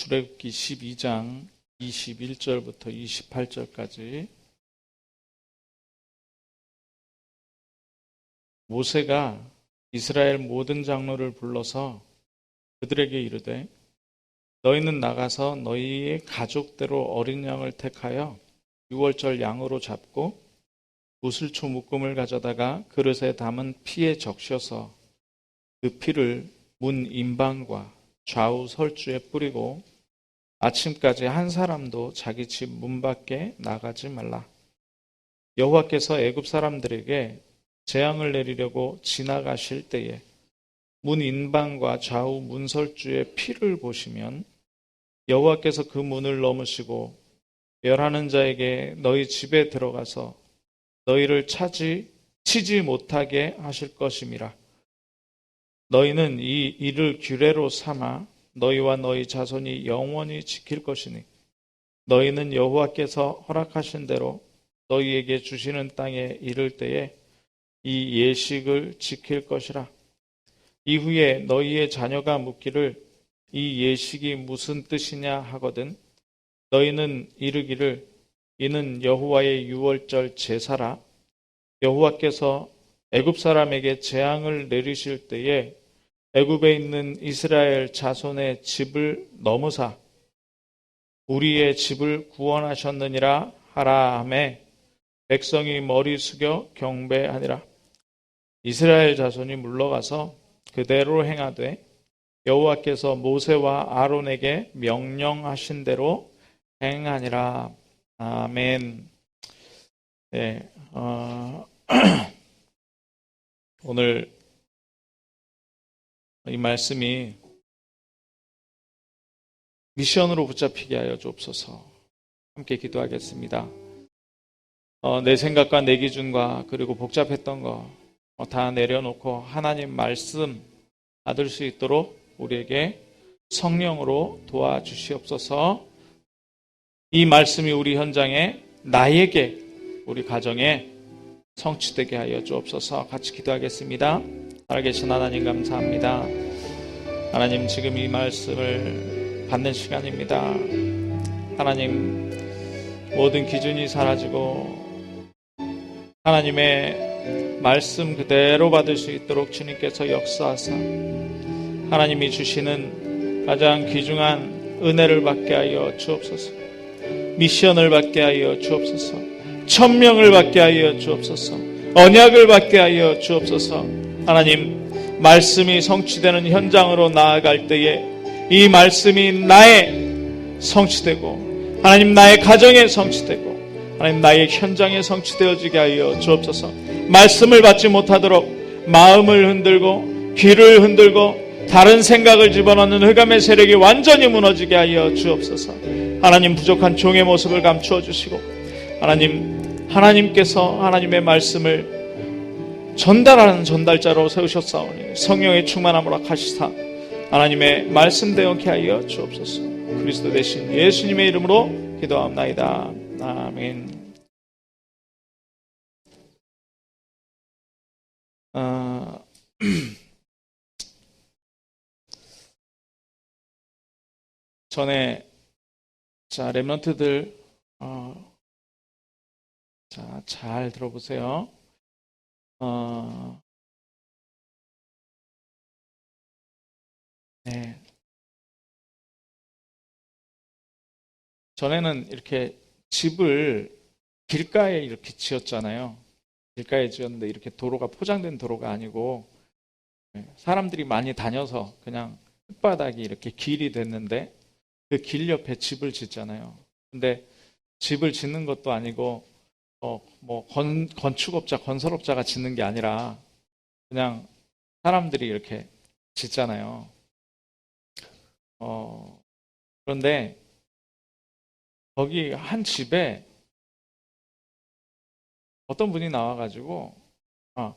출애굽기 12장 21절부터 28절까지 모세가 이스라엘 모든 장로를 불러서 그들에게 이르되 너희는 나가서 너희의 가족대로 어린 양을 택하여 유월절 양으로 잡고 무슬초 묶음을 가져다가 그릇에 담은 피에 적셔서 그 피를 문 임방과 좌우 설주에 뿌리고 아침까지 한 사람도 자기 집 문 밖에 나가지 말라. 여호와께서 애굽 사람들에게 재앙을 내리려고 지나가실 때에 문 인방과 좌우 문설주의 피를 보시면 여호와께서 그 문을 넘으시고 멸하는 자에게 너희 집에 들어가서 너희를 치지 못하게 하실 것임이라. 너희는 이 일을 규례로 삼아 너희와 너희 자손이 영원히 지킬 것이니 너희는 여호와께서 허락하신 대로 너희에게 주시는 땅에 이를 때에 이 예식을 지킬 것이라. 이후에 너희의 자녀가 묻기를 이 예식이 무슨 뜻이냐 하거든 너희는 이르기를 이는 여호와의 유월절 제사라. 여호와께서 애굽 사람에게 재앙을 내리실 때에 애굽에 있는 이스라엘 자손의 집을 넘으사 우리의 집을 구원하셨느니라 하라 하매 백성이 머리 숙여 경배하니라. 이스라엘 자손이 물러가서 그대로 행하되 여호와께서 모세와 아론에게 명령하신 대로 행하니라. 아멘. 네, 오늘 이 말씀이 미션으로 붙잡히게 하여 주옵소서. 함께 기도하겠습니다. 내 생각과 내 기준과 그리고 복잡했던 거 다 내려놓고 하나님 말씀 받을 수 있도록 우리에게 성령으로 도와주시옵소서. 이 말씀이 우리 현장에 나에게 우리 가정에 성취되게 하여 주옵소서. 같이 기도하겠습니다. 살아계신 하나님 감사합니다. 하나님 지금 이 말씀을 받는 시간입니다. 하나님 모든 기준이 사라지고 하나님의 말씀 그대로 받을 수 있도록 주님께서 역사하사 하나님이 주시는 가장 귀중한 은혜를 받게 하여 주옵소서. 미션을 받게 하여 주옵소서. 천명을 받게 하여 주옵소서. 언약을 받게 하여 주옵소서. 하나님 말씀이 성취되는 현장으로 나아갈 때에 이 말씀이 나의 성취되고 하나님 나의 가정에 성취되고 하나님 나의 현장에 성취되어지게 하여 주옵소서. 말씀을 받지 못하도록 마음을 흔들고 귀를 흔들고 다른 생각을 집어넣는 흑암의 세력이 완전히 무너지게 하여 주옵소서. 하나님 부족한 종의 모습을 감추어 주시고 하나님께서 하나님의 말씀을 전달하는 전달자로 세우셨사오니 성령의 충만함으로 하시사 하나님의 말씀되었게 하여 주옵소서. 그리스도 되신 예수님의 이름으로 기도합나이다. 아멘. 전에 렘넌트들 잘 들어보세요. 네. 전에는 이렇게 집을 길가에 이렇게 지었잖아요. 길가에 지었는데 이렇게 도로가 포장된 도로가 아니고 사람들이 많이 다녀서 그냥 흙바닥이 이렇게 길이 됐는데 그 길 옆에 집을 짓잖아요. 근데 집을 짓는 것도 아니고 건축업자, 건설업자가 짓는 게 아니라 그냥 사람들이 이렇게 짓잖아요. 그런데 거기 한 집에 어떤 분이 나와가지고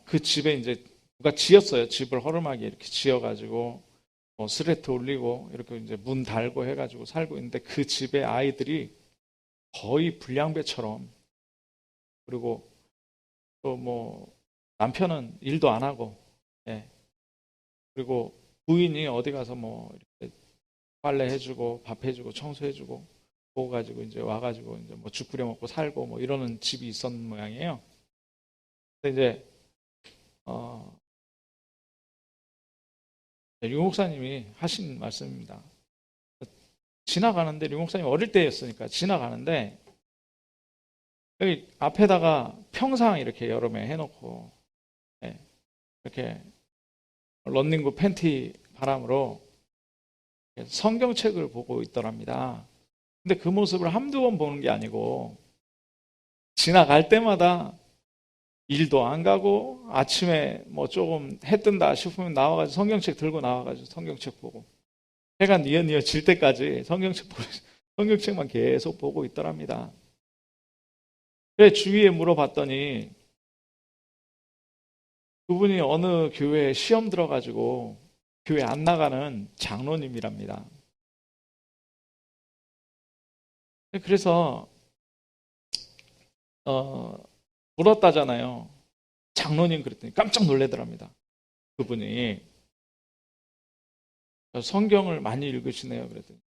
그 집에 이제 누가 지었어요. 집을 허름하게 이렇게 지어가지고 스레트 올리고 이렇게 이제 문 달고 해가지고 살고 있는데 그 집에 아이들이 거의 불량배처럼 그리고 또 남편은 일도 안 하고 그리고 부인이 어디 가서 이렇게 빨래해주고 밥해주고 청소해주고 그거 가지고 이제 와가지고 이제 뭐 죽 끓여 먹고 살고 뭐 이러는 집이 있었는 모양이에요. 근데 이제 류 목사님이 하신 말씀입니다. 지나가는데 류 목사님 어릴 때였으니까 지나가는데 여기 앞에다가 평상 이렇게 여름에 해놓고 이렇게 런닝구 팬티 바람으로 성경책을 보고 있더랍니다. 근데 그 모습을 한두 번 보는 게 아니고 지나갈 때마다 일도 안 가고 아침에 뭐 조금 해 뜬다 싶으면 나와가지고 성경책 들고 나와가지고 성경책 보고 해가 뉘어뉘어 질 때까지 성경책만 계속 보고 있더랍니다. 그래 주위에 물어봤더니 그분이 어느 교회에 시험 들어가지고 교회 안 나가는 장로님이랍니다. 그래서 물었다잖아요. 장로님 그랬더니 깜짝 놀라더랍니다. 그분이 성경을 많이 읽으시네요. 그랬더니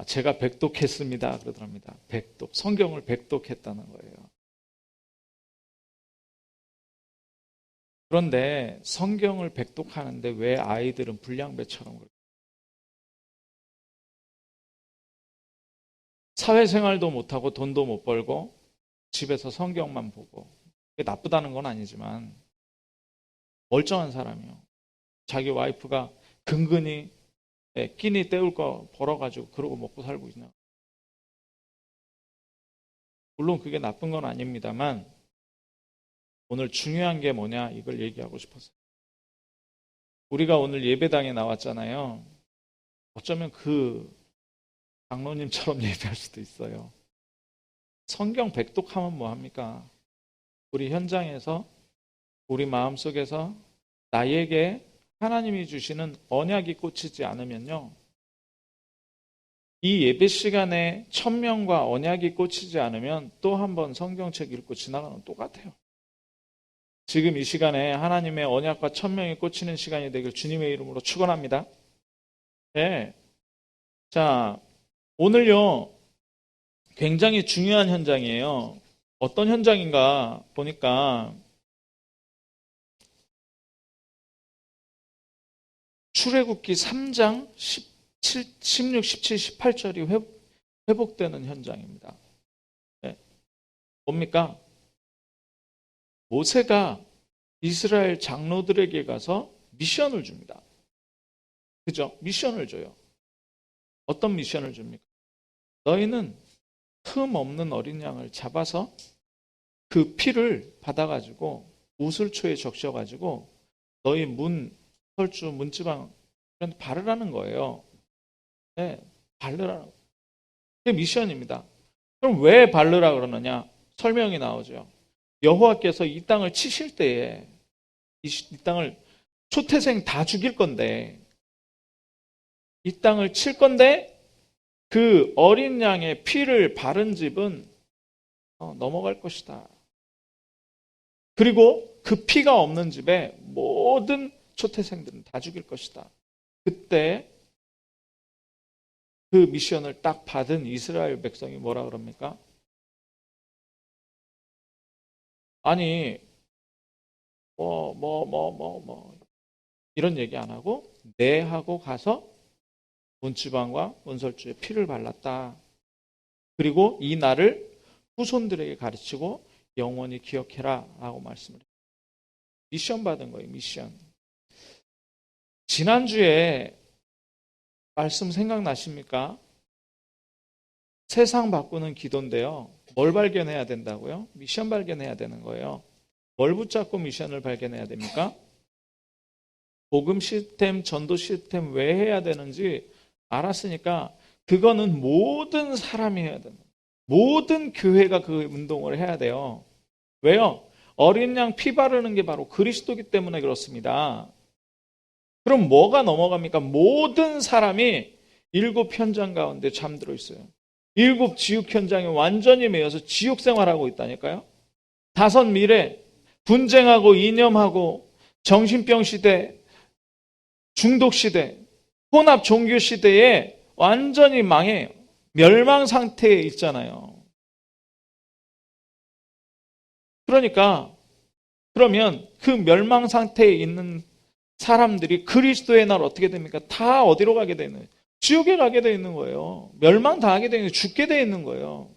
제가 백독했습니다. 그러더랍니다. 백독, 성경을 백독했다는 거예요. 그런데 성경을 백독하는데 왜 아이들은 불량배처럼 그럴까요? 사회생활도 못하고 돈도 못 벌고 집에서 성경만 보고 그게 나쁘다는 건 아니지만 멀쩡한 사람이요. 자기 와이프가 근근히 끼니 때울 거 벌어가지고 그러고 먹고 살고 있냐. 물론 그게 나쁜 건 아닙니다만 오늘 중요한 게 뭐냐 이걸 얘기하고 싶었어요. 우리가 오늘 예배당에 나왔잖아요. 어쩌면 그 장로님처럼 예배할 수도 있어요. 성경 백독하면 뭐합니까? 우리 현장에서 우리 마음속에서 나에게 하나님이 주시는 언약이 꽂히지 않으면요. 이 예배 시간에 천명과 언약이 꽂히지 않으면 또 한 번 성경책 읽고 지나가는 건 똑같아요. 지금 이 시간에 하나님의 언약과 천명이 꽂히는 시간이 되길 주님의 이름으로 축원합니다. 네. 자, 오늘요. 굉장히 중요한 현장이에요. 어떤 현장인가 보니까 출애굽기 3장 16, 17, 18절이 회복되는 현장입니다. 네. 뭡니까? 모세가 이스라엘 장로들에게 가서 미션을 줍니다. 그죠? 미션을 줘요. 어떤 미션을 줍니까? 너희는 흠 없는 어린 양을 잡아서 그 피를 받아가지고 우슬초에 적셔가지고 너희 설주, 문지방 이런 데 바르라는 거예요. 네, 바르라는 그게 미션입니다. 그럼 왜 바르라 그러느냐? 설명이 나오죠. 여호와께서 이 땅을 치실 때에 이 땅을 초태생 다 죽일 건데 이 땅을 칠 건데 그 어린 양의 피를 바른 집은 넘어갈 것이다. 그리고 그 피가 없는 집에 모든 초태생들은 다 죽일 것이다. 그때 그 미션을 딱 받은 이스라엘 백성이 뭐라 그럽니까? 아니 이런 얘기 안 하고 네 하고 가서 문지방과 문설주에 피를 발랐다. 그리고 이 날을 후손들에게 가르치고 영원히 기억해라 라고 말씀을 해요. 미션 받은 거예요. 미션. 지난주에 말씀 생각나십니까? 세상 바꾸는 기도인데요. 뭘 발견해야 된다고요? 미션 발견해야 되는 거예요. 뭘 붙잡고 미션을 발견해야 됩니까? 복음 시스템, 전도 시스템 왜 해야 되는지 알았으니까 그거는 모든 사람이 해야 됩니다. 모든 교회가 그 운동을 해야 돼요. 왜요? 어린 양 피 바르는 게 바로 그리스도기 때문에 그렇습니다. 그럼 뭐가 넘어갑니까? 모든 사람이 7 현장 가운데 잠들어 있어요. 7 지옥 현장에 완전히 매여서 지옥 생활하고 있다니까요. 5 미래, 분쟁하고 이념하고 정신병 시대, 중독 시대, 혼합 종교 시대에 완전히 망해 멸망 상태에 있잖아요. 그러니까 그러면 그 멸망 상태에 있는 사람들이 그리스도의 날 어떻게 됩니까? 다 어디로 가게 되는? 지옥에 가게 되어 있는 거예요. 멸망 당하게 되는, 죽게 되어 있는 거예요.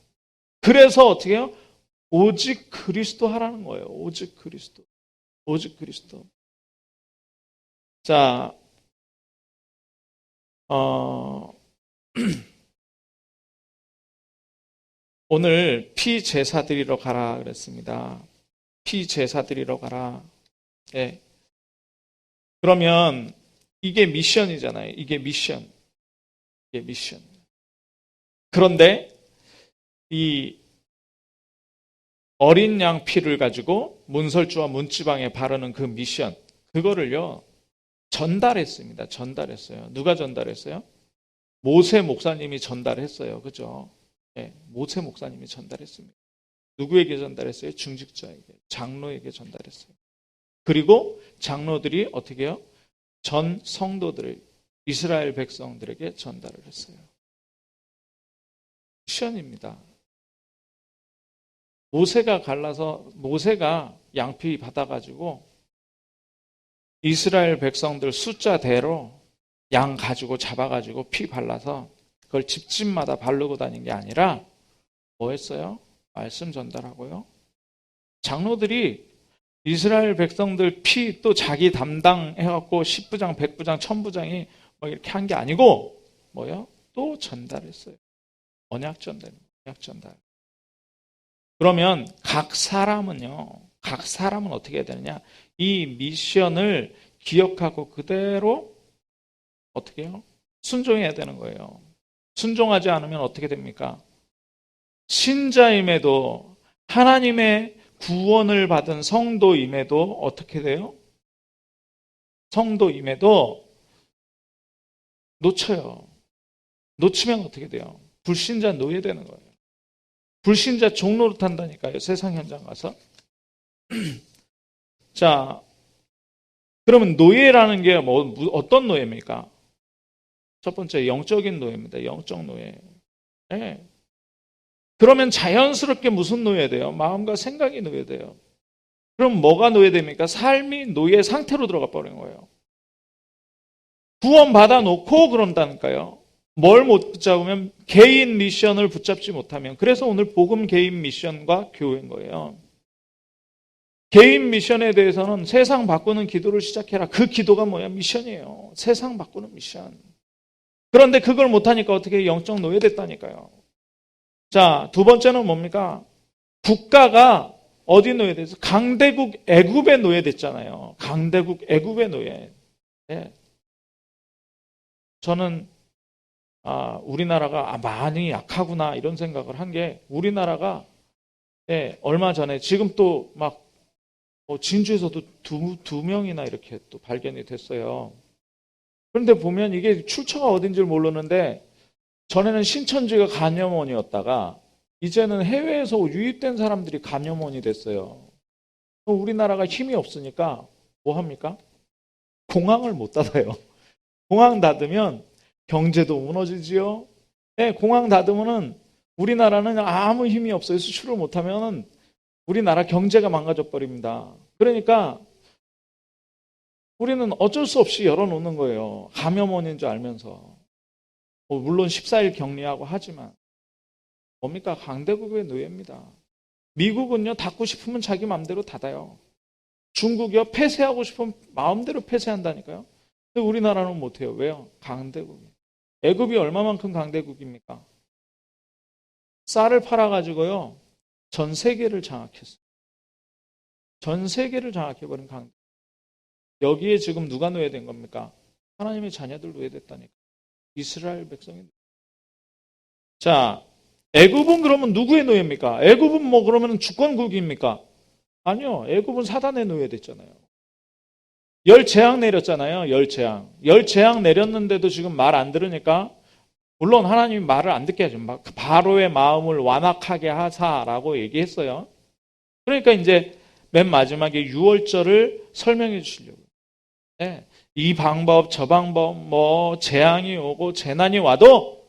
그래서 어떻게 해요? 오직 그리스도 하라는 거예요. 오직 그리스도. 오직 그리스도. 자, 오늘 피 제사 드리러 가라 그랬습니다. 피 제사 드리러 가라. 예. 그러면 이게 미션이잖아요. 이게 미션. 이게 미션. 그런데 이 어린 양 피를 가지고 문설주와 문지방에 바르는 그 미션, 그거를요 전달했습니다. 전달했어요. 누가 전달했어요? 모세 목사님이 전달했어요. 그죠? 네, 모세 목사님이 전달했습니다. 누구에게 전달했어요? 중직자에게, 장로에게 전달했어요. 그리고 장로들이 어떻게 해요? 전 성도들, 이스라엘 백성들에게 전달을 했어요. 미션입니다. 모세가 양피 받아가지고 이스라엘 백성들 숫자대로 양 가지고 잡아가지고 피 발라서 그걸 집집마다 바르고 다닌 게 아니라 뭐 했어요? 말씀 전달하고요. 장로들이 이스라엘 백성들 피 또 자기 담당해갖고 10부장, 100부장, 1000부장이 뭐 이렇게 한 게 아니고 뭐요? 또 전달했어요. 언약 전달. 그러면 각 사람은 어떻게 해야 되느냐? 이 미션을 기억하고 그대로 어떻게 해요? 순종해야 되는 거예요. 순종하지 않으면 어떻게 됩니까? 신자임에도 하나님의 구원을 받은 성도임에도 어떻게 돼요? 성도임에도 놓쳐요. 놓치면 어떻게 돼요? 불신자 노예되는 거예요. 불신자 종로를 탄다니까요. 세상 현장 가서. 자, 그러면 노예라는 게 어떤 노예입니까? 첫 번째 영적인 노예입니다. 영적 노예. 네. 그러면 자연스럽게 무슨 노예돼요? 마음과 생각이 노예돼요. 그럼 뭐가 노예됩니까? 삶이 노예 상태로 들어가 버린 거예요. 구원 받아놓고 그런다니까요. 뭘 못 붙잡으면 개인 미션을 붙잡지 못하면. 그래서 오늘 복음 개인 미션과 교회인 거예요. 개인 미션에 대해서는 세상 바꾸는 기도를 시작해라. 그 기도가 뭐야? 미션이에요. 세상 바꾸는 미션. 그런데 그걸 못하니까 어떻게 영적 노예됐다니까요. 자, 두 번째는 뭡니까? 국가가 어디 노예됐어? 강대국 애굽에 노예됐잖아요. 강대국 애굽의 노예. 네. 저는 우리나라가 많이 약하구나 이런 생각을 한 게 우리나라가 얼마 전에 지금 또 막 진주에서도 두 명이나 이렇게 또 발견이 됐어요. 그런데 보면 이게 출처가 어딘지를 모르는데 전에는 신천지가 감염원이었다가 이제는 해외에서 유입된 사람들이 감염원이 됐어요. 우리나라가 힘이 없으니까 뭐 합니까? 공항을 못 닫아요. 공항 닫으면 경제도 무너지지요. 네, 공항 닫으면은 우리나라는 아무 힘이 없어요. 수출을 못하면 우리나라 경제가 망가져 버립니다. 그러니까 우리는 어쩔 수 없이 열어놓는 거예요. 감염원인 줄 알면서. 물론 14일 격리하고 하지만 뭡니까? 강대국의 노예입니다. 미국은요 닫고 싶으면 자기 마음대로 닫아요. 중국이요 폐쇄하고 싶으면 마음대로 폐쇄한다니까요. 근데 우리나라는 못해요. 왜요? 강대국이에요. 애굽이 얼마만큼 강대국입니까? 쌀을 팔아가지고요 전 세계를 장악했어요. 전 세계를 장악해버린 강대국. 여기에 지금 누가 노예된 겁니까? 하나님의 자녀들 노예됐다니까. 이스라엘 백성이. 자, 애굽은 그러면 누구의 노예입니까? 애굽은 뭐 그러면 주권국입니까? 아니요. 애굽은 사단의 노예됐잖아요. 열 재앙 내렸잖아요. 열 재앙 내렸는데도 지금 말 안 들으니까 물론 하나님이 말을 안 듣게 하죠. 바로의 마음을 완악하게 하사라고 얘기했어요. 그러니까 이제 맨 마지막에 유월절을 설명해 주시려고. 네. 이 방법, 저 방법, 재앙이 오고 재난이 와도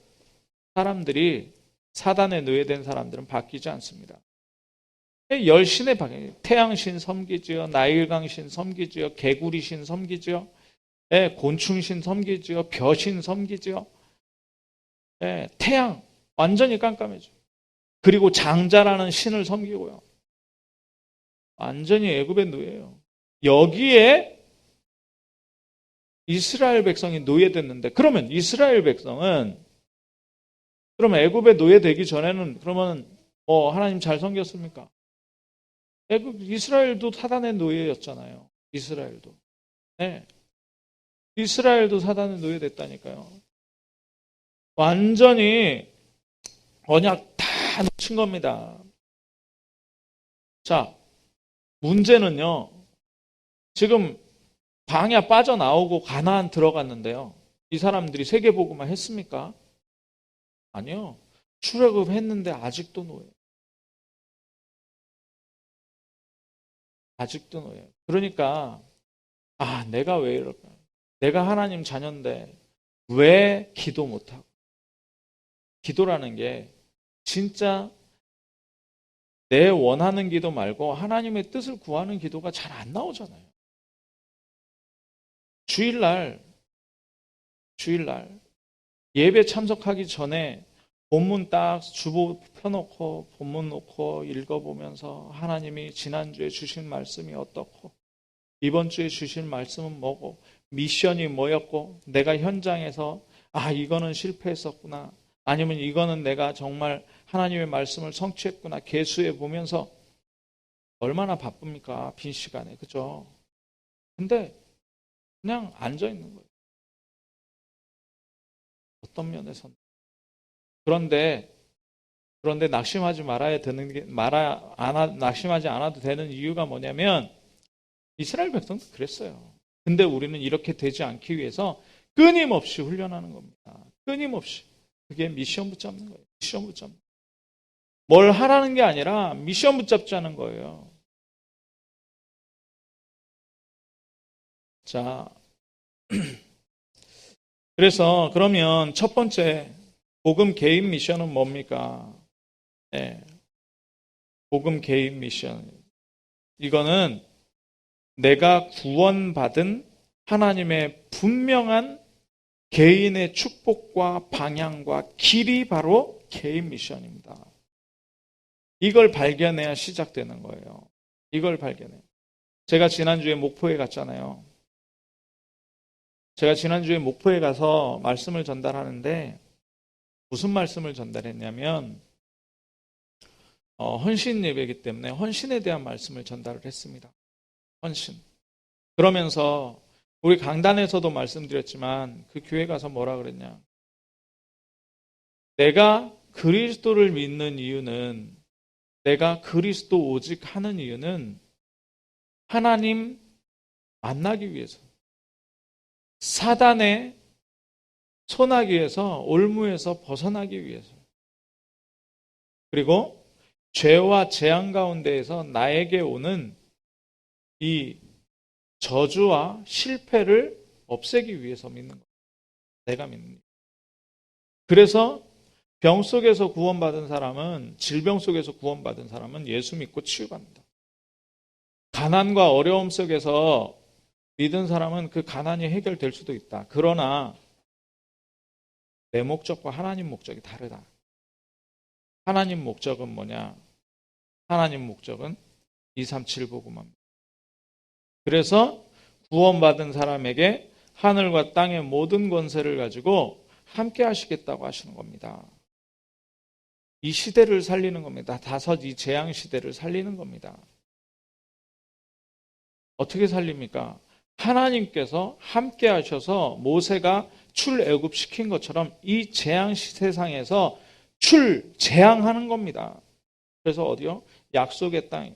사람들이 사단에 노예된 사람들은 바뀌지 않습니다. 열신에 바뀌어요. 태양신 섬기지요, 나일강신 섬기지요, 개구리신 섬기지요, 곤충신 섬기지요, 벼신 섬기지요. 태양 완전히 깜깜해져. 그리고 장자라는 신을 섬기고요. 완전히 애굽의 노예예요. 여기에 이스라엘 백성이 노예됐는데, 그러면 이스라엘 백성은 그러면 애굽의 노예되기 전에는 그러면 하나님 잘 섬겼습니까? 이스라엘도 사단의 노예였잖아요. 이스라엘도. 네. 이스라엘도 사단의 노예됐다니까요. 완전히 언약 다 놓친 겁니다. 자, 문제는요. 지금 광야 빠져나오고 가나안 들어갔는데요. 이 사람들이 세계복음화 했습니까? 아니요. 출애굽했는데 아직도 노예. 아직도 노예. 그러니까 내가 왜 이럴까? 내가 하나님 자녀인데 왜 기도 못하고? 기도라는 게 진짜 내 원하는 기도 말고 하나님의 뜻을 구하는 기도가 잘 안 나오잖아요. 주일날 예배 참석하기 전에 본문 딱 주보 펴놓고 본문 놓고 읽어보면서 하나님이 지난주에 주신 말씀이 어떻고 이번 주에 주신 말씀은 뭐고 미션이 뭐였고 내가 현장에서 이거는 실패했었구나 아니면 이거는 내가 정말 하나님의 말씀을 성취했구나 계수해 보면서 얼마나 바쁩니까? 빈 시간에. 그죠? 근데 그냥 앉아 있는 거예요. 어떤 면에서는. 그런데 낙심하지 낙심하지 않아도 되는 이유가 뭐냐면 이스라엘 백성도 그랬어요. 근데 우리는 이렇게 되지 않기 위해서 끊임없이 훈련하는 겁니다. 끊임없이. 그게 미션 붙잡는 거예요. 미션 붙잡는 거예요. 뭘 하라는 게 아니라 미션 붙잡자는 거예요. 자, 그래서 그러면 첫 번째 복음 개인 미션은 뭡니까? 복음 개인 미션. 이거는 내가 구원받은 하나님의 분명한 개인의 축복과 방향과 길이 바로 개인 미션입니다. 이걸 발견해야 시작되는 거예요. 이걸 발견해요. 제가 지난주에 목포에 갔잖아요. 제가 지난주에 목포에 가서 말씀을 전달하는데 무슨 말씀을 전달했냐면 헌신 예배이기 때문에 헌신에 대한 말씀을 전달을 했습니다. 헌신. 그러면서 우리 강단에서도 말씀드렸지만 그 교회 가서 뭐라 그랬냐. 내가 그리스도를 믿는 이유는 내가 그리스도 오직 하는 이유는 하나님 만나기 위해서 사단의 손아귀에서 올무에서 벗어나기 위해서 그리고 죄와 재앙 가운데에서 나에게 오는 이 저주와 실패를 없애기 위해서 믿는 거예요. 내가 믿는 거예요. 그래서 병 속에서 구원받은 사람은 질병 속에서 구원받은 사람은 예수 믿고 치유받는다. 가난과 어려움 속에서 믿은 사람은 그 가난이 해결될 수도 있다. 그러나 내 목적과 하나님 목적이 다르다. 하나님 목적은 뭐냐? 하나님 목적은 237 복음합니다. 그래서 구원받은 사람에게 하늘과 땅의 모든 권세를 가지고 함께 하시겠다고 하시는 겁니다. 이 시대를 살리는 겁니다. 이 재앙 시대를 살리는 겁니다. 어떻게 살립니까? 하나님께서 함께 하셔서 모세가 출애굽시킨 것처럼 이 재앙 세상에서 재앙하는 겁니다. 그래서 어디요? 약속의 땅,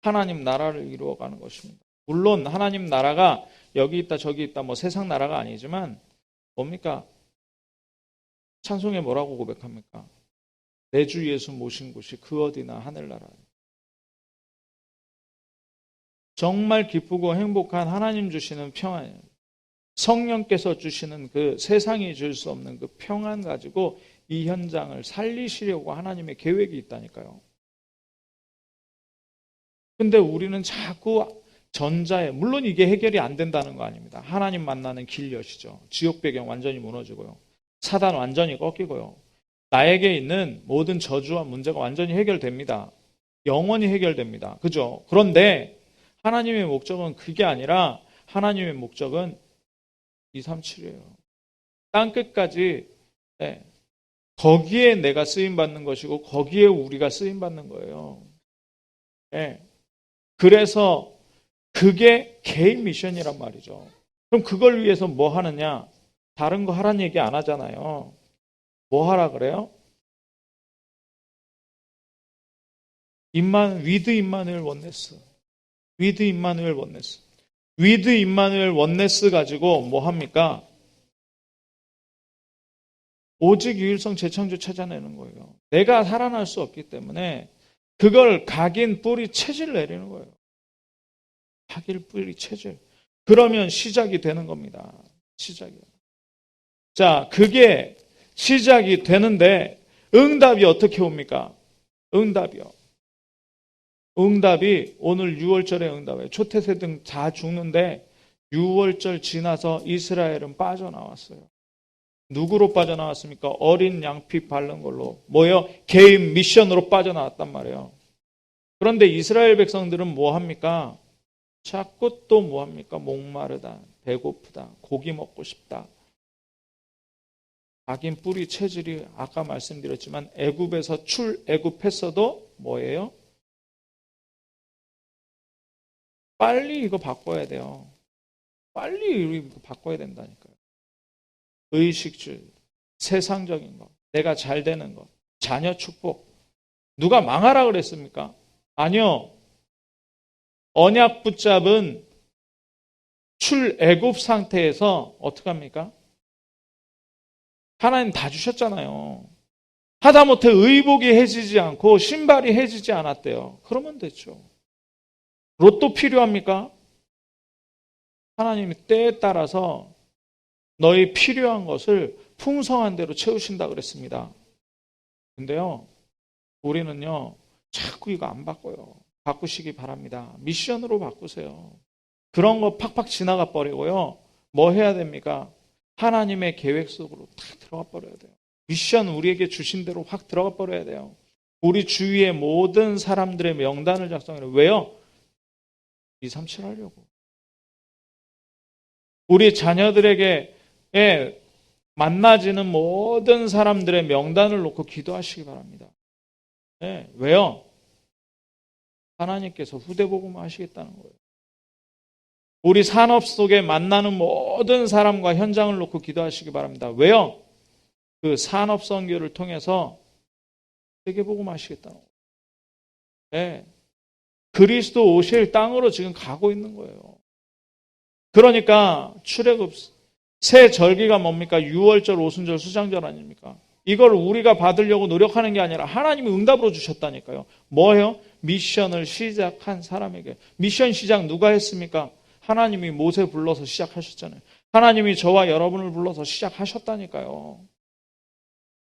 하나님 나라를 이루어가는 것입니다. 물론 하나님 나라가 여기 있다 저기 있다 세상 나라가 아니지만 뭡니까? 찬송에 뭐라고 고백합니까? 내 주 예수 모신 곳이 그 어디나 하늘나라. 정말 기쁘고 행복한 하나님 주시는 평안이에요. 성령께서 주시는 그 세상이 줄 수 없는 그 평안 가지고 이 현장을 살리시려고 하나님의 계획이 있다니까요. 근데 우리는 자꾸 전자에, 물론 이게 해결이 안 된다는 거 아닙니다. 하나님 만나는 길 여시죠. 지옥 배경 완전히 무너지고요. 사단 완전히 꺾이고요. 나에게 있는 모든 저주와 문제가 완전히 해결됩니다. 영원히 해결됩니다. 그죠? 그런데 하나님의 목적은 그게 아니라 하나님의 목적은 237이에요. 땅끝까지 거기에 내가 쓰임받는 것이고 거기에 우리가 쓰임받는 거예요. 그래서 그게 개인 미션이란 말이죠. 그럼 그걸 위해서 뭐 하느냐? 다른 거 하라는 얘기 안 하잖아요. 뭐 하라 그래요? 위드 임마누엘 원네스. 위드 임마누엘 원네스. 위드 임마누엘 원네스 가지고 뭐 합니까? 오직 유일성 재창조 찾아내는 거예요. 내가 살아날 수 없기 때문에 그걸 각인 뿌리 체질 내리는 거예요. 각인 뿌리 체질. 그러면 시작이 되는 겁니다. 시작이요. 자, 그게 시작이 되는데 응답이 어떻게 옵니까? 응답이요. 응답이 오늘 6월절의 응답이에요. 초태세등 다 죽는데 6월절 지나서 이스라엘은 빠져나왔어요. 누구로 빠져나왔습니까? 어린 양피 바른 걸로. 뭐예요? 개인 미션으로 빠져나왔단 말이에요. 그런데 이스라엘 백성들은 뭐 합니까? 자꾸 또 뭐 합니까? 목마르다, 배고프다, 고기 먹고 싶다. 각인 뿌리 체질이 아까 말씀드렸지만 애굽에서 출애굽했어도 뭐예요? 빨리 이거 바꿔야 돼요. 빨리 이거 바꿔야 된다니까요. 의식주의, 세상적인 것, 내가 잘 되는 것, 자녀 축복. 누가 망하라 그랬습니까? 아니요. 언약 붙잡은 출애굽 상태에서 어떻게 합니까? 하나님 다 주셨잖아요. 하다못해 의복이 해지지 않고 신발이 해지지 않았대요. 그러면 됐죠. 로또 필요합니까? 하나님이 때에 따라서 너희 필요한 것을 풍성한 대로 채우신다 그랬습니다. 근데요, 우리는요, 자꾸 이거 안 바꿔요. 바꾸시기 바랍니다. 미션으로 바꾸세요. 그런 거 팍팍 지나가 버리고요. 뭐 해야 됩니까? 하나님의 계획 속으로 탁 들어가 버려야 돼요. 미션 우리에게 주신 대로 확 들어가 버려야 돼요. 우리 주위의 모든 사람들의 명단을 작성해요. 왜요? 237 하려고. 우리 자녀들에게 만나지는 모든 사람들의 명단을 놓고 기도하시기 바랍니다. 네, 왜요? 하나님께서 후대복음 하시겠다는 거예요. 우리 산업 속에 만나는 모든 사람과 현장을 놓고 기도하시기 바랍니다. 왜요? 그 산업 선교를 통해서 세계복음 하시겠다는 거예요. 네. 그리스도 오실 땅으로 지금 가고 있는 거예요. 그러니까 출애굽 새 절기가 뭡니까? 6월절, 오순절, 수장절 아닙니까? 이걸 우리가 받으려고 노력하는 게 아니라 하나님이 응답으로 주셨다니까요. 뭐예요? 미션을 시작한 사람에게. 미션 시작 누가 했습니까? 하나님이 모세 불러서 시작하셨잖아요. 하나님이 저와 여러분을 불러서 시작하셨다니까요.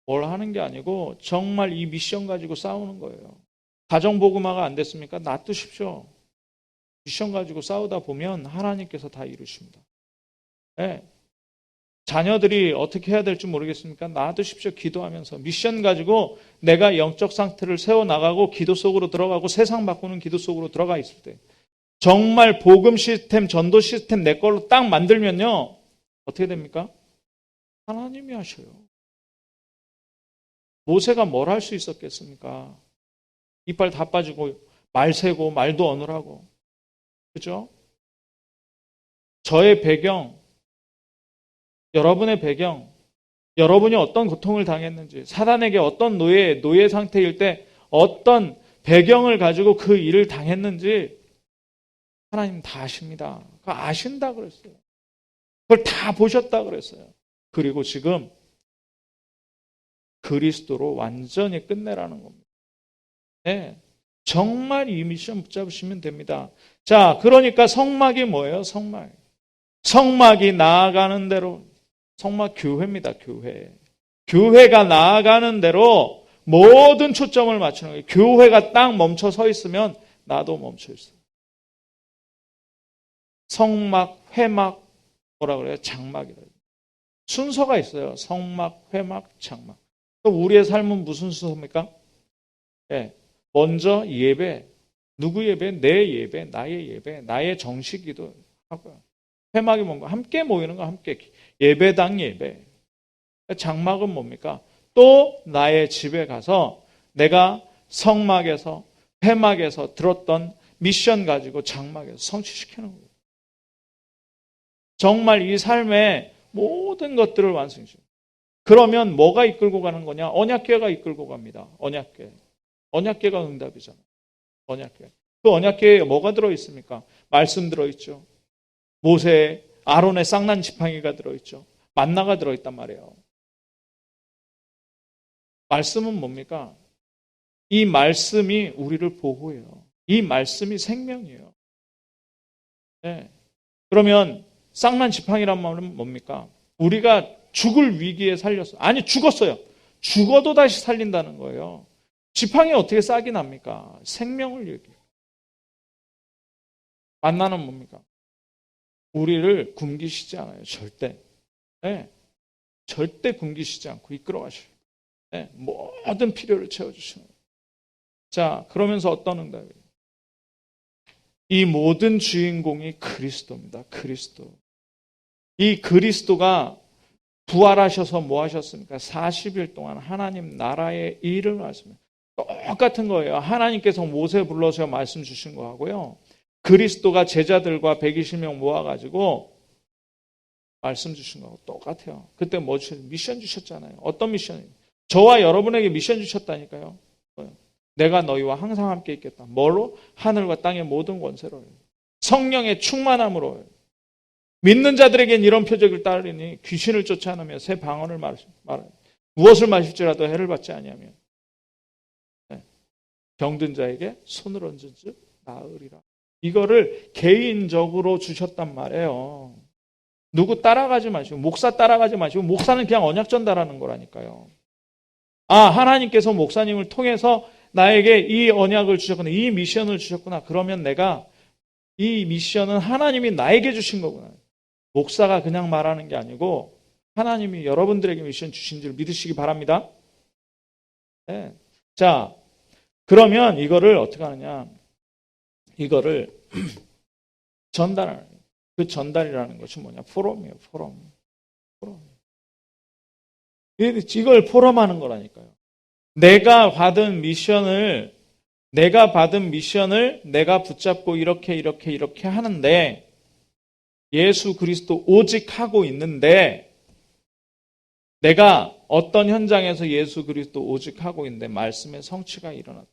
뭘 하는 게 아니고 정말 이 미션 가지고 싸우는 거예요. 가정복음화가 안 됐습니까? 놔두십시오. 미션 가지고 싸우다 보면 하나님께서 다 이루십니다. 네. 자녀들이 어떻게 해야 될지 모르겠습니까? 놔두십시오. 기도하면서. 미션 가지고 내가 영적 상태를 세워나가고 기도 속으로 들어가고 세상 바꾸는 기도 속으로 들어가 있을 때 정말 복음 시스템, 전도 시스템 내 걸로 딱 만들면요. 어떻게 됩니까? 하나님이 하셔요. 모세가 뭘 할 수 있었겠습니까? 이빨 다 빠지고 말 세고 말도 어눌하고. 그죠? 저의 배경, 여러분의 배경, 여러분이 어떤 고통을 당했는지, 사단에게 어떤 노예 상태일 때 어떤 배경을 가지고 그 일을 당했는지 하나님 다 아십니다. 그거 아신다 그랬어요. 그걸 다 보셨다 그랬어요. 그리고 지금 그리스도로 완전히 끝내라는 겁니다. 네, 정말 이 미션 붙잡으시면 됩니다. 자, 그러니까 성막이 뭐예요? 성막. 성막이 나아가는 대로, 성막 교회입니다. 교회. 교회가 나아가는 대로 모든 초점을 맞추는 거예요. 교회가 딱 멈춰 서 있으면 나도 멈춰 있어요. 성막, 회막, 뭐라 그래요? 장막이라. 순서가 있어요. 성막, 회막, 장막. 또 우리의 삶은 무슨 순서입니까? 예. 먼저 예배. 누구 예배? 내 예배, 나의 예배, 나의 정식기도 하고요. 회막이 뭔가? 함께 모이는 거, 함께. 예배당 예배. 장막은 뭡니까? 또 나의 집에 가서 내가 성막에서, 회막에서 들었던 미션 가지고 장막에서 성취시키는 거예요. 정말 이 삶의 모든 것들을 완성시켜요. 그러면 뭐가 이끌고 가는 거냐? 언약궤가 이끌고 갑니다. 언약궤. 언약궤가 응답이잖아요. 언약궤. 그 언약궤에 뭐가 들어있습니까? 말씀 들어있죠. 모세, 아론의 쌍난 지팡이가 들어있죠. 만나가 들어있단 말이에요. 말씀은 뭡니까? 이 말씀이 우리를 보호해요. 이 말씀이 생명이에요. 네. 그러면 쌍난 지팡이란 말은 뭡니까? 우리가 죽을 위기에 살렸어요. 아니, 죽었어요. 죽어도 다시 살린다는 거예요. 지팡이 어떻게 싹이 납니까? 생명을 얘기해요. 만나는 뭡니까? 우리를 굶기시지 않아요. 절대. 네. 절대 굶기시지 않고 이끌어 가셔요. 네. 모든 필요를 채워주시는 거예요. 자, 그러면서 어떤 응답이에요? 이 모든 주인공이 그리스도입니다. 그리스도. 이 그리스도가 부활하셔서 뭐 하셨습니까? 40일 동안 하나님 나라의 일을 하십니다. 똑같은 거예요. 하나님께서 모세 불러서 말씀 주신 거 하고요. 그리스도가 제자들과 120명 모아가지고 말씀 주신 거하고 똑같아요. 그때 뭐 주셨어요? 미션 주셨잖아요. 어떤 미션이에요? 저와 여러분에게 미션 주셨다니까요. 내가 너희와 항상 함께 있겠다. 뭘로? 하늘과 땅의 모든 권세로. 성령의 충만함으로. 믿는 자들에겐 이런 표적을 따르니 귀신을 쫓아내며 새 방언을 말하여 무엇을 마실지라도 해를 받지 아니하며 병든 자에게 손을 얹은 즉 나으리라. 이거를 개인적으로 주셨단 말이에요. 누구 따라가지 마시고 목사 따라가지 마시고 목사는 그냥 언약 전달하는 거라니까요. 아, 하나님께서 목사님을 통해서 나에게 이 언약을 주셨구나. 이 미션을 주셨구나. 그러면 내가 이 미션은 하나님이 나에게 주신 거구나. 목사가 그냥 말하는 게 아니고 하나님이 여러분들에게 미션 주신 줄 믿으시기 바랍니다. 네. 자, 그러면 이거를 어떻게 하느냐. 이거를 전달하는 거예요. 그 전달이라는 것이 뭐냐. 포럼이에요. 포럼. 이걸 포럼하는 거라니까요. 내가 받은 미션을 내가 붙잡고 이렇게 하는데 예수 그리스도 오직 하고 있는데 내가 어떤 현장에서 예수 그리스도 오직 하고 있는데 말씀의 성취가 일어났다.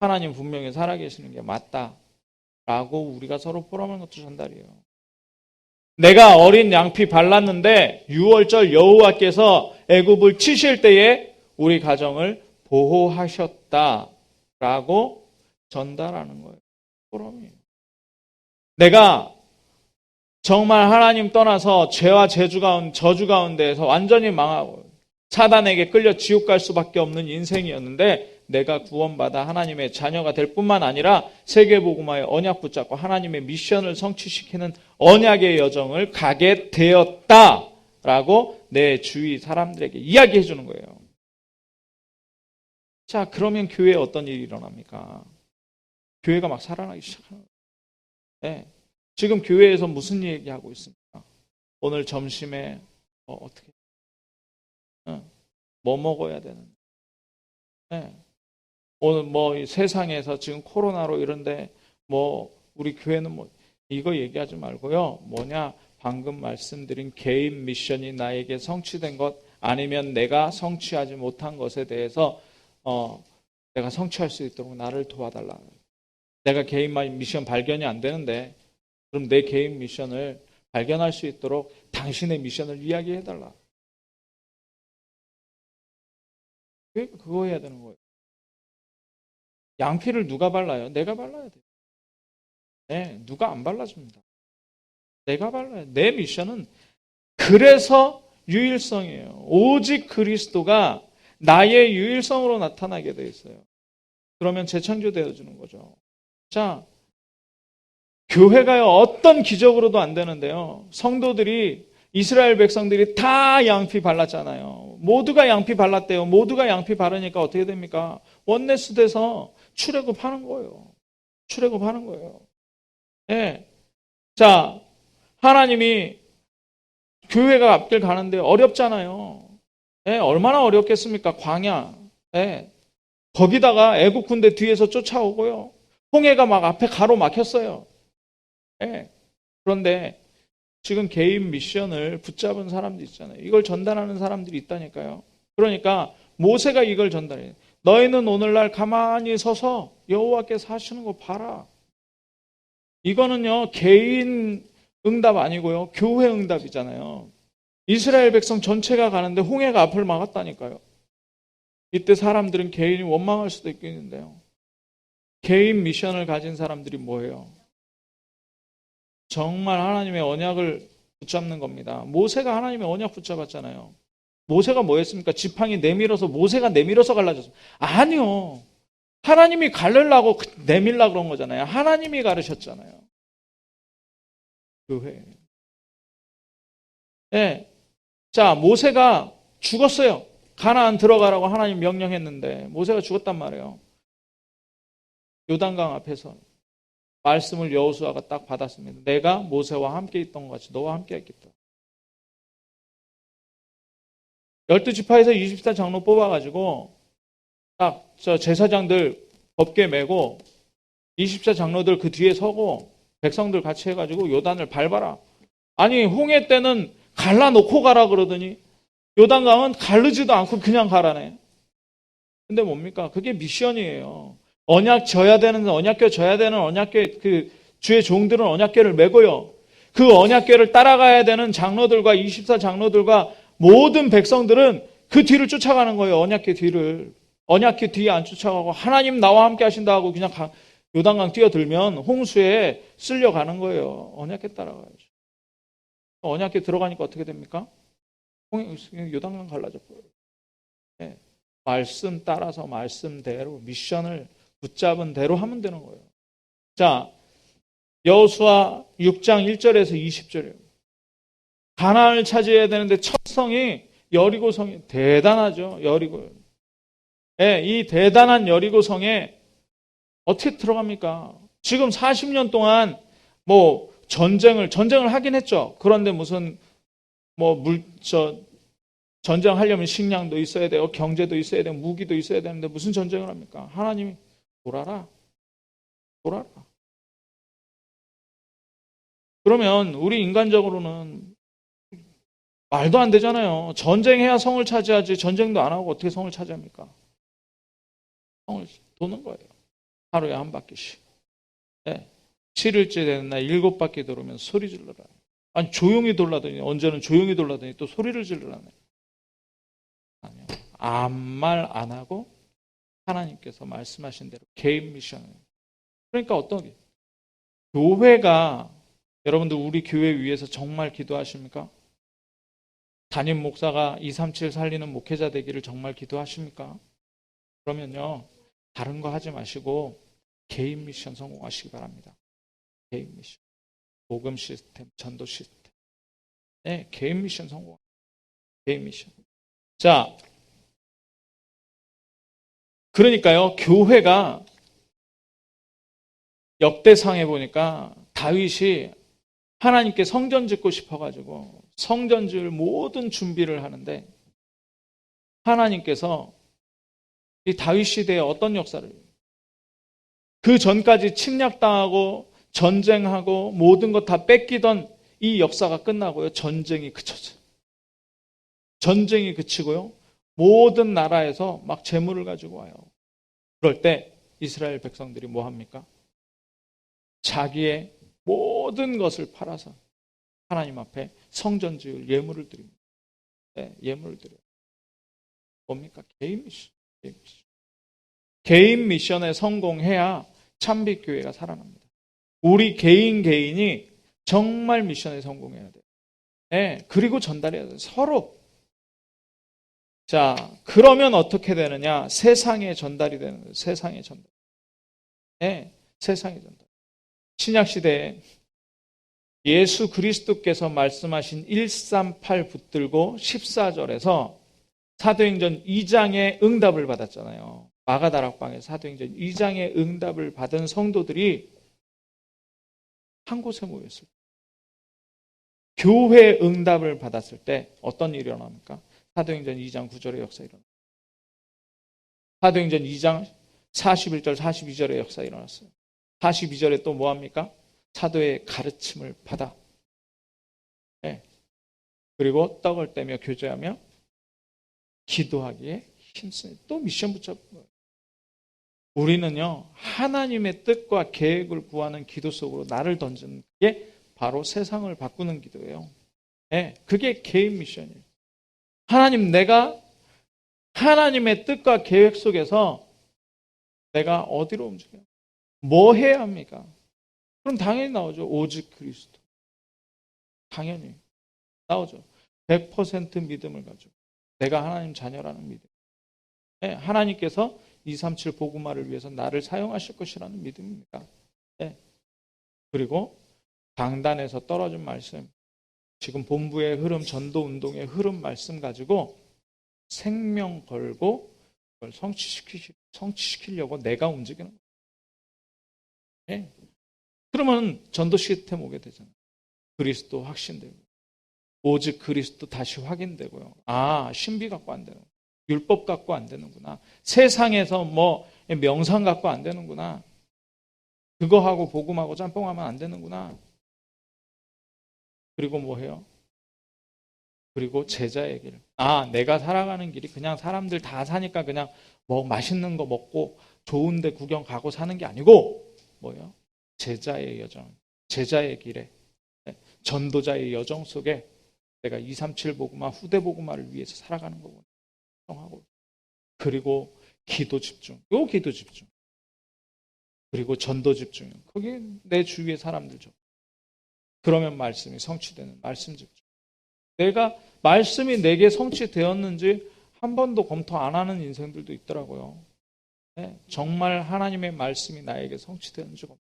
하나님 분명히 살아계시는 게 맞다라고 우리가 서로 포럼하는 것도 전달이에요. 내가 어린 양피 발랐는데 6월절 여호와께서 애굽을 치실 때에 우리 가정을 보호하셨다라고 전달하는 거예요. 포럼이에요. 내가 정말 하나님 떠나서 죄와 저주 가운데에서 완전히 망하고 사단에게 끌려 지옥 갈 수밖에 없는 인생이었는데 내가 구원받아 하나님의 자녀가 될 뿐만 아니라 세계복음화의 언약 붙잡고 하나님의 미션을 성취시키는 언약의 여정을 가게 되었다라고 내 주위 사람들에게 이야기해 주는 거예요. 자, 그러면 교회에 어떤 일이 일어납니까? 교회가 막 살아나기 시작하는 거예요. 네. 지금 교회에서 무슨 얘기하고 있습니까? 오늘 점심에 어떻게 뭐 먹어야 되는데 네. 오늘 뭐 세상에서 지금 코로나로 이런데 뭐 우리 교회는 뭐 이거 얘기하지 말고요. 뭐냐? 방금 말씀드린 개인 미션이 나에게 성취된 것 아니면 내가 성취하지 못한 것에 대해서 내가 성취할 수 있도록 나를 도와달라. 내가 개인 미션 발견이 안 되는데 그럼 내 개인 미션을 발견할 수 있도록 당신의 미션을 이야기해달라. 그거 해야 되는 거예요. 양피를 누가 발라요? 내가 발라야 돼요. 네, 누가 안 발라줍니다. 내가 발라야 돼. 내 미션은 그래서 유일성이에요. 오직 그리스도가 나의 유일성으로 나타나게 돼 있어요. 그러면 재창조되어지는 거죠. 자, 교회가요, 어떤 기적으로도 안 되는데요. 성도들이, 이스라엘 백성들이 다 양피 발랐잖아요. 모두가 양피 발랐대요. 모두가 양피 바르니까 어떻게 됩니까? 원내스 돼서 출애굽하는 거예요. 출애굽하는 거예요. 예. 자, 하나님이 교회가 앞길 가는데 어렵잖아요. 예, 얼마나 어렵겠습니까? 광야. 예. 거기다가 애국 군대 뒤에서 쫓아오고요. 홍해가 막 앞에 가로막혔어요. 예. 그런데 지금 개인 미션을 붙잡은 사람들 있잖아요. 이걸 전달하는 사람들이 있다니까요. 그러니까 모세가 이걸 전달해요. 너희는 오늘날 가만히 서서 여호와께서 하시는 거 봐라. 이거는요, 개인 응답 아니고요, 교회 응답이잖아요. 이스라엘 백성 전체가 가는데 홍해가 앞을 막았다니까요. 이때 사람들은 개인이 원망할 수도 있겠는데요. 개인 미션을 가진 사람들이 뭐예요? 정말 하나님의 언약을 붙잡는 겁니다. 모세가 하나님의 언약 붙잡았잖아요. 모세가 뭐 했습니까? 지팡이 내밀어서 모세가 내밀어서 갈라졌어요. 아니요. 하나님이 가르려고 내밀려고 그런 거잖아요. 하나님이 가르셨잖아요. 교회. 네. 자, 모세가 죽었어요. 가나안 들어가라고 하나님 명령했는데 모세가 죽었단 말이에요. 요단강 앞에서 말씀을 여호수아가 딱 받았습니다. 내가 모세와 함께 있던 것 같이 너와 함께 했겠다. 12지파에서 24장로 뽑아가지고 딱 저 제사장들 법궤 메고 24장로들 그 뒤에 서고 백성들 같이 해가지고 요단을 밟아라. 아니 홍해 때는 갈라놓고 가라 그러더니 요단강은 가르지도 않고 그냥 가라네. 근데 뭡니까? 그게 미션이에요. 언약궤 져야 되는 언약궤 그 주의 종들은 언약궤를 메고요. 그 언약궤를 따라가야 되는 장로들과 24장로들과 모든 백성들은 그 뒤를 쫓아가는 거예요. 언약궤 뒤를. 언약궤 뒤에 안 쫓아가고 하나님 나와 함께 하신다 하고 그냥 요단강 뛰어들면 홍수에 쓸려가는 거예요. 언약궤 따라가야죠. 언약궤 들어가니까 어떻게 됩니까? 요단강 갈라져 버려요. 네. 말씀 따라서 말씀대로 미션을 붙잡은 대로 하면 되는 거예요. 자, 여호수아 6장 1절에서 20절이에요. 가나안을 차지해야 되는데 첫 성이 여리고 성이 대단하죠. 여리고. 네, 이 대단한 여리고 성에 어떻게 들어갑니까? 지금 40년 동안 뭐 전쟁을 하긴 했죠. 그런데 무슨 전쟁하려면 식량도 있어야 되고 경제도 있어야 되고 무기도 있어야 되는데 무슨 전쟁을 합니까? 하나님이 돌아라. 그러면 우리 인간적으로는 말도 안 되잖아요. 전쟁해야 성을 차지하지 전쟁도 안 하고 어떻게 성을 차지합니까? 성을 도는 거예요. 하루에 한 바퀴씩. 네. 7일째 되는 날 7바퀴 돌으면 소리 질러라. 아니 조용히 돌라더니 언제는 조용히 돌라더니 또 소리를 질러라네. 아니요. 아무 말 안 하고 하나님께서 말씀하신 대로 개인 미션을. 그러니까 어떤 게 교회가 여러분들 우리 교회 위해서 정말 기도하십니까? 담임 목사가 237 살리는 목회자 되기를 정말 기도하십니까? 그러면요. 다른 거 하지 마시고 개인 미션 성공하시기 바랍니다. 개인 미션. 복음 시스템, 전도 시스템. 네, 개인 미션 성공. 개인 미션. 자, 그러니까요. 교회가 역대상에 보니까 다윗이 하나님께 성전 짓고 싶어가지고 성전 지을 모든 준비를 하는데 하나님께서 이 다윗 시대에 어떤 역사를 그 전까지 침략당하고 전쟁하고 모든 것 다 뺏기던 이 역사가 끝나고요. 전쟁이 그쳤어요. 전쟁이 그치고요. 모든 나라에서 막 재물을 가지고 와요. 그럴 때 이스라엘 백성들이 뭐 합니까? 자기의 모든 것을 팔아서 하나님 앞에 성전 지을 예물을 드립니다. 네, 예물을 드려요. 뭡니까? 개인 미션. 개인 미션에 성공해야 참빛교회가 살아납니다. 우리 개인이 정말 미션에 성공해야 돼요. 네, 그리고 전달해야 돼요. 서로. 자, 그러면 어떻게 되느냐? 세상에 전달이 되는 거예요. 세상에 전달. 네, 세상에 전달. 신약 시대에 예수 그리스도께서 말씀하신 138 붙들고 14절에서 사도행전 2장의 응답을 받았잖아요. 마가다락방에 사도행전 2장의 응답을 받은 성도들이 한 곳에 모였을 때, 교회 응답을 받았을 때 어떤 일이 일어납니까? 사도행전 2장 9절의 역사 일어납니다. 사도행전 2장 41절 42절의 역사 일어났어요. 42절에 또 뭐합니까? 사도의 가르침을 받아. 네. 그리고 떡을 떼며 교제하며 기도하기에 힘쓰니 또 미션 붙잡은 거예요. 우리는요, 하나님의 뜻과 계획을 구하는 기도 속으로 나를 던지는 게 바로 세상을 바꾸는 기도예요. 네, 그게 개인 미션이에요. 하나님, 내가 하나님의 뜻과 계획 속에서 내가 어디로 움직여요? 뭐 해야 합니까? 그럼 당연히 나오죠. 오직 그리스도. 당연히 나오죠. 100% 믿음을 가지고 내가 하나님 자녀라는 믿음. 네, 하나님께서 237 복음화를 위해서 나를 사용하실 것이라는 믿음입니다. 네. 그리고 강단에서 떨어진 말씀, 지금 본부의 흐름, 전도 운동의 흐름 말씀 가지고 생명 걸고 그걸 성취시키려고 내가 움직이는 거예요. 네. 그러면 전도 시스템 오게 되잖아요. 그리스도 확신되고 오직 그리스도 다시 확인되고요. 아, 신비 갖고 안 되는, 율법 갖고 안 되는구나. 세상에서 뭐 명상 갖고 안 되는구나. 그거 하고 복음하고 짬뽕하면 안 되는구나. 그리고 뭐 해요? 그리고 제자의 길. 아, 내가 살아가는 길이 그냥 사람들 다 사니까 그냥 뭐 맛있는 거 먹고 좋은 데 구경 가고 사는 게 아니고 뭐예요? 제자의 여정, 제자의 길에, 전도자의 여정 속에 내가 237 복음화, 후대 복음화를 위해서 살아가는 거구나. 하고 그리고 기도 집중, 요 기도 집중. 그리고 전도 집중. 거기 내 주위의 사람들 좀. 그러면 말씀이 성취되는 말씀 집중. 내가 말씀이 내게 성취되었는지 한 번도 검토 안 하는 인생들도 있더라고요. 네, 정말 하나님의 말씀이 나에게 성취되었는지 검토.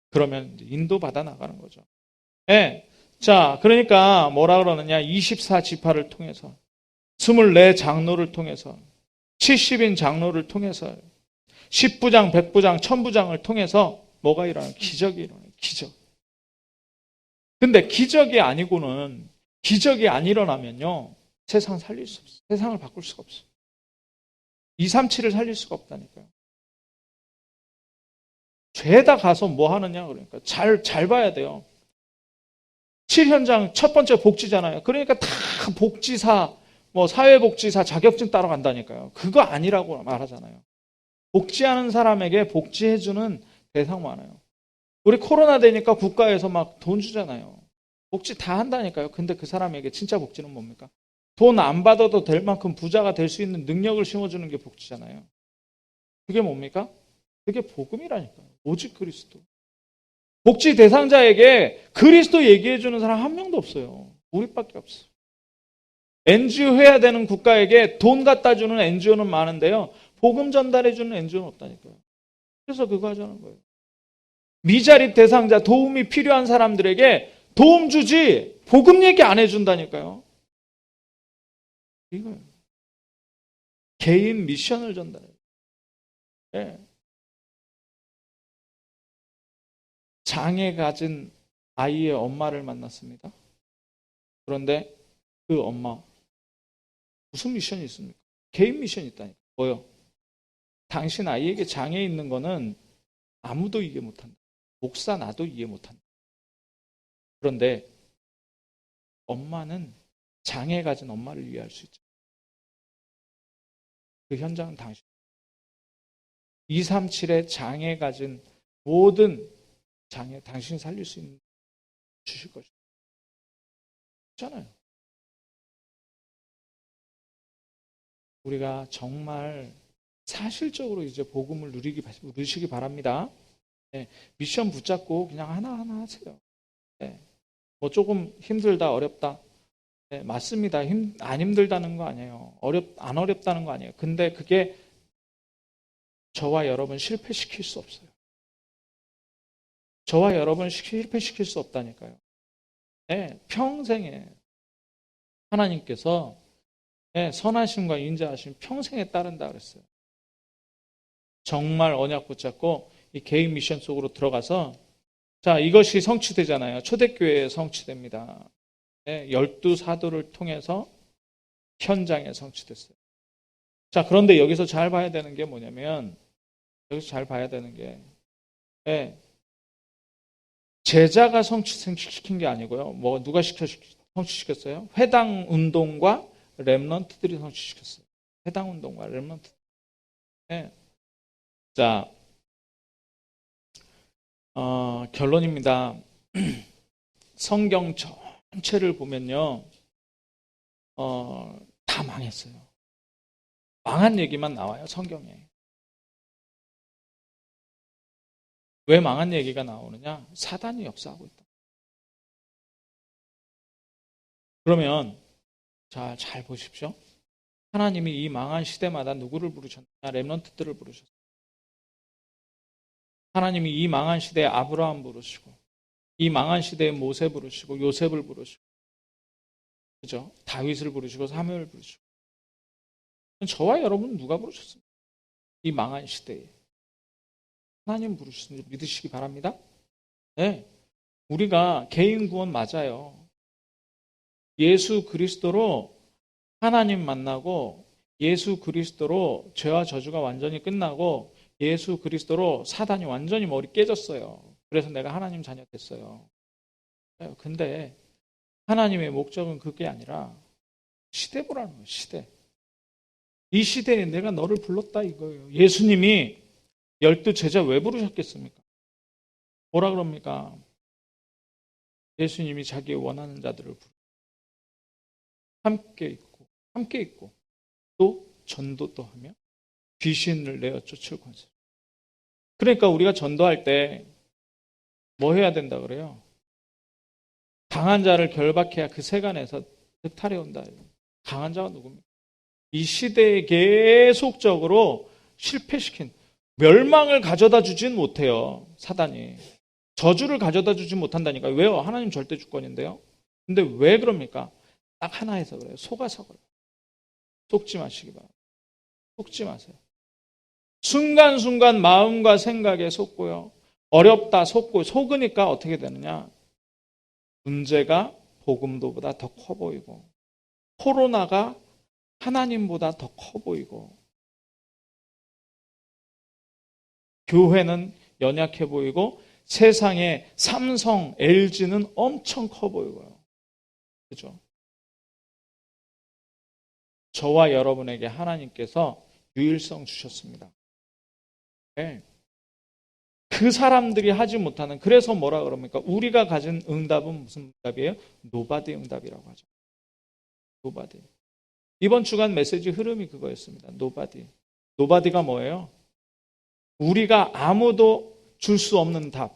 그러면 인도받아 나가는 거죠. 네. 자, 그러니까 뭐라 그러느냐? 24지파를 통해서, 24 장로를 통해서, 70인 장로를 통해서, 10부장, 100부장, 1000부장을 통해서 뭐가 일어나요? 기적이 일어나요. 기적. 근데 기적이 아니고는, 기적이 안 일어나면요, 세상 살릴 수 없어요. 세상을 바꿀 수가 없어요. 237을 살릴 수가 없다니까요. 죄다 가서 뭐 하느냐, 그러니까. 잘 봐야 돼요. 7현장 첫 번째 복지잖아요. 그러니까 다 복지사, 뭐 사회복지사 자격증 따러 간다니까요. 그거 아니라고 말하잖아요. 복지하는 사람에게 복지해주는 대상 많아요. 우리 코로나 되니까 국가에서 막 돈 주잖아요. 복지 다 한다니까요. 근데 그 사람에게 진짜 복지는 뭡니까? 돈 안 받아도 될 만큼 부자가 될 수 있는 능력을 심어주는 게 복지잖아요. 그게 뭡니까? 그게 복음이라니까요. 오직 그리스도. 복지 대상자에게 그리스도 얘기해주는 사람 한 명도 없어요. 우리밖에 없어요. NGO 해야 되는 국가에게 돈 갖다 주는 NGO는 많은데요. 복음 전달해주는 NGO는 없다니까요. 그래서 그거 하자는 거예요. 미자립 대상자, 도움이 필요한 사람들에게 도움 주지 복음 얘기 안 해준다니까요. 이거예요. 개인 미션을 전달해요. 네. 장애 가진 아이의 엄마를 만났습니다. 그런데 그 엄마 무슨 미션이 있습니까? 개인 미션이 있다니까. 뭐요? 당신 아이에게 장애 있는 거는 아무도 이해 못한다. 목사 나도 이해 못한다. 그런데 엄마는 장애 가진 엄마를 이해할 수 있죠. 그 현장은 당신. 237의 장애 가진 모든 장애 당신이 살릴 수 있는 주실 것이죠. 그렇잖아요. 우리가 정말 사실적으로 이제 복음을 누리시기 바랍니다. 예, 미션 붙잡고 그냥 하나하나 하세요. 예, 뭐 조금 힘들다, 어렵다. 예, 맞습니다. 안 힘들다는 거 아니에요. 안 어렵다는 거 아니에요. 근데 그게 저와 여러분 실패시킬 수 없어요. 저와 여러분 실패시킬 수 없다니까요. 예, 평생에 하나님께서 선하심과 인자하심 평생에 따른다 그랬어요. 정말 언약 붙잡고 이 개인 미션 속으로 들어가서 자, 이것이 성취되잖아요. 초대교회에 성취됩니다. 12사도를 통해서 현장에 성취됐어요. 자, 그런데 여기서 잘 봐야 되는 게 뭐냐면 여기서 잘 봐야 되는 게 제자가 성취시킨 게 아니고요. 뭐 누가 성취시켰어요? 회당 운동과 렘넌트들이 성취시켰어요. 회당 운동과 렘넌트. 네. 자, 결론입니다. 성경 전체를 보면요, 다 망했어요. 망한 얘기만 나와요, 성경에. 왜 망한 얘기가 나오느냐? 사단이 역사하고 있다. 그러면 잘 보십시오. 하나님이 이 망한 시대마다 누구를 부르셨느냐? 렘넌트들을 부르셨어요. 하나님이 이 망한 시대에 아브라함 부르시고 이 망한 시대에 모세 부르시고 요셉을 부르시고 그죠? 다윗을 부르시고 사무엘을 부르시고 저와 여러분 누가 부르셨습니까? 이 망한 시대에 하나님 부르시는 줄 믿으시기 바랍니다. 네, 우리가 개인 구원 맞아요. 예수 그리스도로 하나님 만나고 예수 그리스도로 죄와 저주가 완전히 끝나고 예수 그리스도로 사단이 완전히 머리 깨졌어요. 그래서 내가 하나님 자녀 됐어요. 근데 하나님의 목적은 그게 아니라 시대 보라는 거예요. 시대. 이 시대에 내가 너를 불렀다 이거예요. 예수님이 12제자 왜 부르셨겠습니까? 뭐라 그럽니까? 예수님이 자기 원하는 자들을 함께 있고 또 전도도 하며 귀신을 내어 쫓을 권세. 그러니까 우리가 전도할 때 뭐 해야 된다 그래요? 강한 자를 결박해야 그 세간에서 득탈해 온다. 강한 자가 누굽니까? 이 시대에 계속적으로 실패시킨 멸망을 가져다 주진 못해요. 사단이. 저주를 가져다 주진 못한다니까요. 왜요? 하나님 절대 주권인데요. 근데 왜 그럽니까? 딱 하나 해서 그래요. 속아서 그래요. 속지 마시기 바랍니다. 속지 마세요. 순간순간 마음과 생각에 속고요. 어렵다 속고 속으니까 어떻게 되느냐? 문제가 복음도보다 더 커 보이고 코로나가 하나님보다 더 커 보이고 교회는 연약해 보이고 세상에 삼성, LG는 엄청 커 보이고요. 그죠? 저와 여러분에게 하나님께서 유일성 주셨습니다. 네. 그 사람들이 하지 못하는, 그래서 뭐라 그럽니까? 우리가 가진 응답은 무슨 응답이에요? 노바디 응답이라고 하죠. 노바디. 이번 주간 메시지 흐름이 그거였습니다. 노바디. 노바디가 뭐예요? 우리가 아무도 줄 수 없는 답,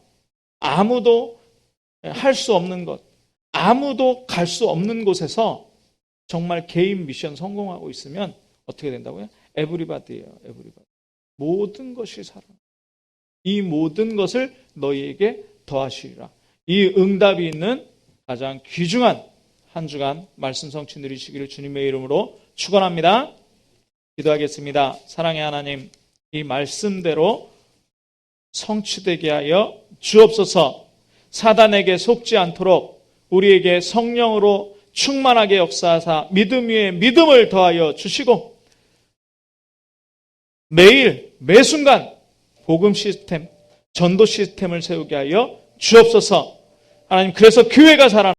아무도 할 수 없는 것, 아무도 갈 수 없는 곳에서 정말 개인 미션 성공하고 있으면 어떻게 된다고요? 에브리바디예요. 에브리바디. 모든 것이 살아. 이 모든 것을 너희에게 더하시리라. 이 응답이 있는 가장 귀중한 한 주간 말씀 성취 누리시기를 주님의 이름으로 축원합니다. 기도하겠습니다. 사랑의 하나님, 이 말씀대로 성취되게 하여 주옵소서. 사단에게 속지 않도록 우리에게 성령으로 충만하게 역사하사 믿음 위에 믿음을 더하여 주시고 매일 매순간 복음 시스템, 전도 시스템을 세우게 하여 주옵소서. 하나님, 그래서 교회가 살아납니다.